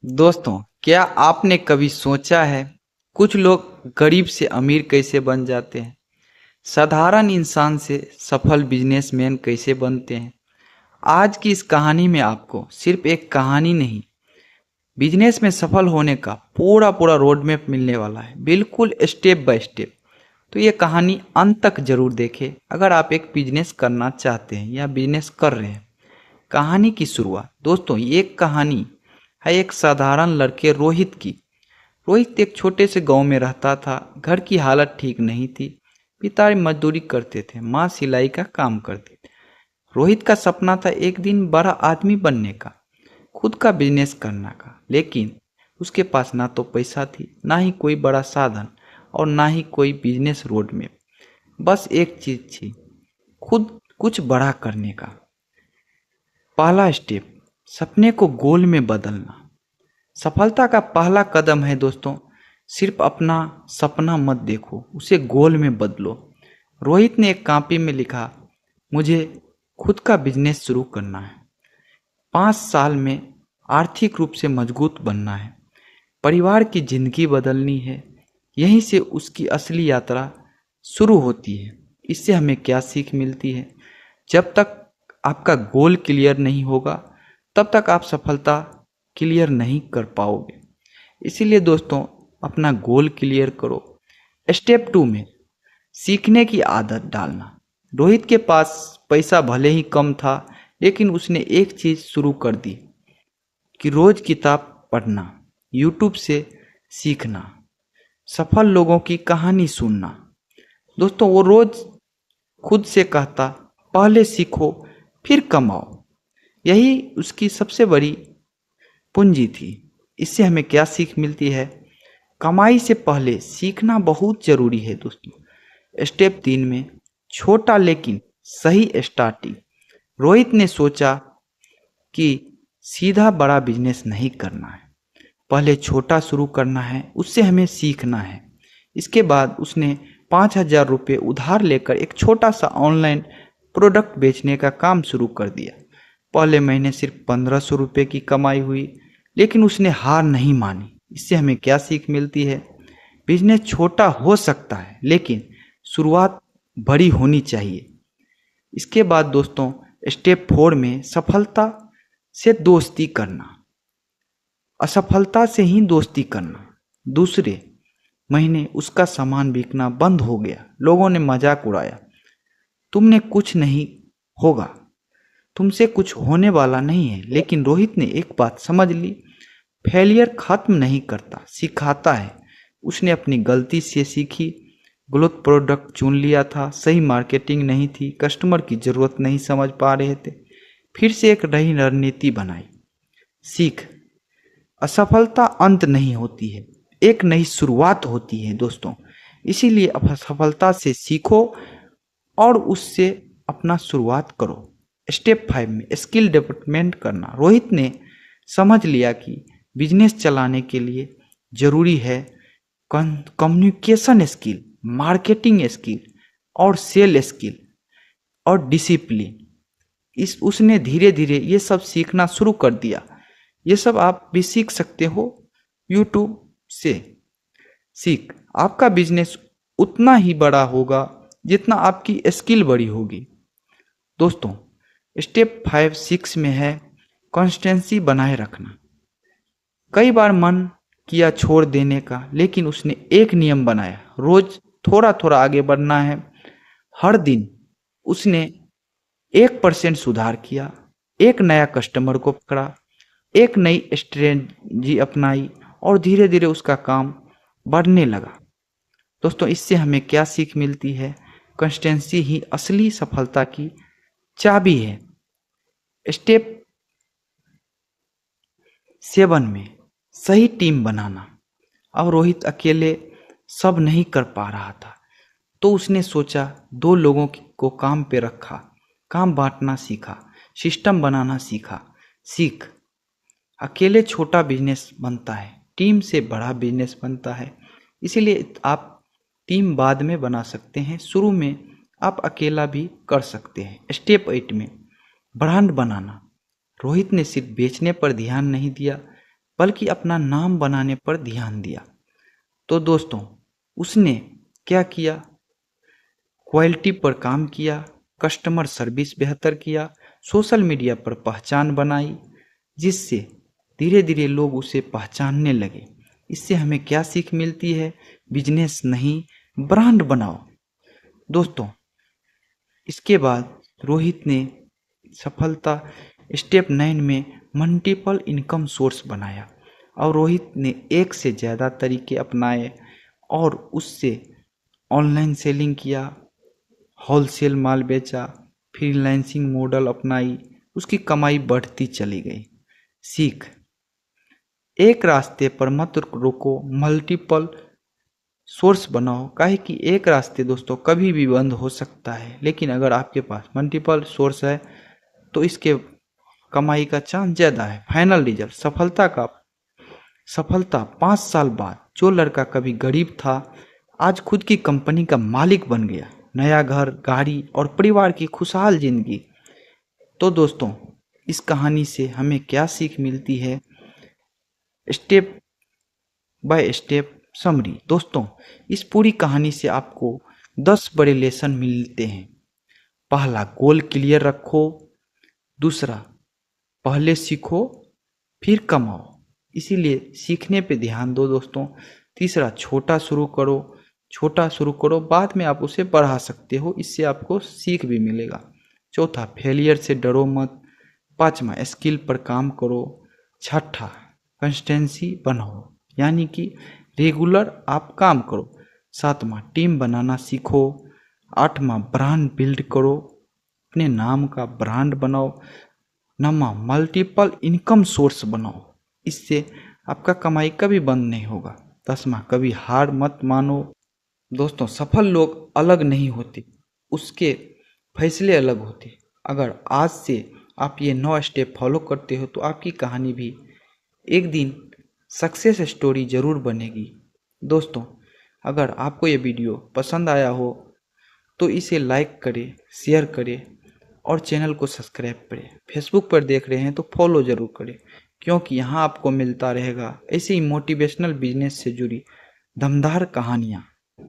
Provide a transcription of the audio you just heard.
दोस्तों, क्या आपने कभी सोचा है कुछ लोग गरीब से अमीर कैसे बन जाते हैं? साधारण इंसान से सफल बिजनेसमैन कैसे बनते हैं? आज की इस कहानी में आपको सिर्फ एक कहानी नहीं, बिजनेस में सफल होने का पूरा पूरा रोड मैप मिलने वाला है, बिल्कुल स्टेप बाय स्टेप। तो ये कहानी अंत तक जरूर देखें अगर आप एक बिजनेस करना चाहते हैं या बिजनेस कर रहे हैं। कहानी की शुरुआत दोस्तों, ये कहानी है एक साधारण लड़के रोहित की। रोहित एक छोटे से गांव में रहता था। घर की हालत ठीक नहीं थी। पिता मजदूरी करते थे, माँ सिलाई का काम करती थी। रोहित का सपना था एक दिन बड़ा आदमी बनने का, खुद का बिजनेस करने का। लेकिन उसके पास ना तो पैसा थी, ना ही कोई बड़ा साधन, और ना ही कोई बिजनेस रोड मैप। बस एक चीज थी, खुद कुछ बड़ा करने का पहला स्टेप, सपने को गोल में बदलना। सफलता का पहला कदम है दोस्तों, सिर्फ अपना सपना मत देखो, उसे गोल में बदलो। रोहित ने एक कॉपी में लिखा, मुझे खुद का बिजनेस शुरू करना है, 5 साल में आर्थिक रूप से मजबूत बनना है, परिवार की जिंदगी बदलनी है। यहीं से उसकी असली यात्रा शुरू होती है। इससे हमें क्या सीख मिलती है? जब तक आपका गोल क्लियर नहीं होगा तब तक आप सफलता क्लियर नहीं कर पाओगे। इसीलिए दोस्तों, अपना गोल क्लियर करो। स्टेप 2 में सीखने की आदत डालना। रोहित के पास पैसा भले ही कम था, लेकिन उसने एक चीज शुरू कर दी कि रोज किताब पढ़ना, यूट्यूब से सीखना, सफल लोगों की कहानी सुनना। दोस्तों, वो रोज खुद से कहता, पहले सीखो फिर कमाओ। यही उसकी सबसे बड़ी पूंजी थी। इससे हमें क्या सीख मिलती है? कमाई से पहले सीखना बहुत जरूरी है दोस्तों। स्टेप 3 में छोटा लेकिन सही स्टार्टिंग। रोहित ने सोचा कि सीधा बड़ा बिजनेस नहीं करना है, पहले छोटा शुरू करना है, उससे हमें सीखना है। इसके बाद उसने 5,000 रुपये उधार लेकर एक छोटा सा ऑनलाइन प्रोडक्ट बेचने का काम शुरू कर दिया। पहले महीने सिर्फ 1,500 रुपये की कमाई हुई, लेकिन उसने हार नहीं मानी। इससे हमें क्या सीख मिलती है? बिजनेस छोटा हो सकता है, लेकिन शुरुआत बड़ी होनी चाहिए। इसके बाद दोस्तों, स्टेप 4 में सफलता से दोस्ती करना, असफलता से ही दोस्ती करना। दूसरे महीने उसका सामान बिकना बंद हो गया। लोगों ने मजाक उड़ाया, तुमने कुछ नहीं होगा, तुमसे कुछ होने वाला नहीं है। लेकिन रोहित ने एक बात समझ ली, फेलियर खत्म नहीं करता, सिखाता है। उसने अपनी गलती से सीखी, गलत प्रोडक्ट चुन लिया था, सही मार्केटिंग नहीं थी, कस्टमर की ज़रूरत नहीं समझ पा रहे थे, फिर से एक नई रणनीति बनाई। सीख, असफलता अंत नहीं होती है, एक नई शुरुआत होती है दोस्तों। इसीलिए असफलता से सीखो और उससे अपना शुरुआत करो। स्टेप 5 में स्किल डेवलपमेंट करना। रोहित ने समझ लिया कि बिजनेस चलाने के लिए जरूरी है कम्युनिकेशन स्किल, मार्केटिंग स्किल और सेल स्किल और डिसिप्लिन। इस उसने धीरे धीरे ये सब सीखना शुरू कर दिया। ये सब आप भी सीख सकते हो यूट्यूब से। सीख, आपका बिजनेस उतना ही बड़ा होगा जितना आपकी स्किल बड़ी होगी। दोस्तों, स्टेप 5 6 में है कंसिस्टेंसी बनाए रखना। कई बार मन किया छोड़ देने का, लेकिन उसने एक नियम बनाया, रोज थोड़ा थोड़ा आगे बढ़ना है। हर दिन उसने 1% सुधार किया, एक नया कस्टमर को पकड़ा, एक नई स्ट्रेटजी अपनाई और धीरे धीरे उसका काम बढ़ने लगा। दोस्तों, इससे हमें क्या सीख मिलती है? कंसिस्टेंसी ही असली सफलता की चाबी है। स्टेप 7 में सही टीम बनाना। अब रोहित अकेले सब नहीं कर पा रहा था, तो उसने सोचा 2 लोगों को काम पे रखा, काम बांटना सीखा, सिस्टम बनाना सीखा। सीख, अकेले छोटा बिजनेस बनता है, टीम से बड़ा बिजनेस बनता है। इसीलिए आप टीम बाद में बना सकते हैं, शुरू में आप अकेला भी कर सकते हैं। स्टेप 8 में ब्रांड बनाना। रोहित ने सिर्फ बेचने पर ध्यान नहीं दिया, बल्कि अपना नाम बनाने पर ध्यान दिया। तो दोस्तों, उसने क्या किया? क्वालिटी पर काम किया, कस्टमर सर्विस बेहतर किया, सोशल मीडिया पर पहचान बनाई, जिससे धीरे धीरे लोग उसे पहचानने लगे। इससे हमें क्या सीख मिलती है? बिजनेस नहीं, ब्रांड बनाओ। दोस्तों, इसके बाद रोहित ने सफलता स्टेप 9 में मल्टीपल इनकम सोर्स बनाया और रोहित ने एक से ज़्यादा तरीके अपनाए और उससे ऑनलाइन सेलिंग किया, होलसेल माल बेचा, फ्रीलांसिंग मॉडल अपनाई। उसकी कमाई बढ़ती चली गई। सीख: एक रास्ते पर मत रुको, मल्टीपल सोर्स बनाओ। काहे कि एक रास्ते दोस्तों कभी भी बंद हो सकता है, लेकिन अगर आपके पास मल्टीपल सोर्स है तो इसके कमाई का चांस ज़्यादा है। फाइनल रिजल्ट: सफलता 5 साल बाद जो लड़का कभी गरीब था आज खुद की कंपनी का मालिक बन गया। नया घर, गाड़ी और परिवार की खुशहाल जिंदगी। तो दोस्तों, इस कहानी से हमें क्या सीख मिलती है? Step by step summary. दोस्तों, इस पूरी कहानी से आपको 10 बड़े लेसन मिलते हैं। पहला, गोल क्लियर रखो। दूसरा, पहले सीखो फिर कमाओ, इसीलिए सीखने पे ध्यान दो दोस्तों। तीसरा, छोटा शुरू करो, बाद में आप उसे बढ़ा सकते हो, इससे आपको सीख भी मिलेगा। चौथा, फेलियर से डरो मत। पांचवा, स्किल पर काम करो। छठा, कंसिस्टेंसी बनाओ, यानी कि रेगुलर आप काम करो। सातवां, टीम बनाना सीखो। आठवां, ब्रांड बिल्ड करो, अपने नाम का ब्रांड बनाओ। नौवां, मल्टीपल इनकम सोर्स बनाओ, इससे आपका कमाई कभी बंद नहीं होगा। 10वां, कभी हार मत मानो। दोस्तों, सफल लोग अलग नहीं होते, उसके फैसले अलग होते। अगर आज से आप ये 9 स्टेप फॉलो करते हो तो आपकी कहानी भी एक दिन सक्सेस स्टोरी जरूर बनेगी। दोस्तों, अगर आपको ये वीडियो पसंद आया हो तो इसे लाइक करें, शेयर करें और चैनल को सब्सक्राइब करें। फेसबुक पर देख रहे हैं तो फॉलो ज़रूर करें, क्योंकि यहाँ आपको मिलता रहेगा ऐसे ही मोटिवेशनल बिजनेस से जुड़ी दमदार कहानियाँ।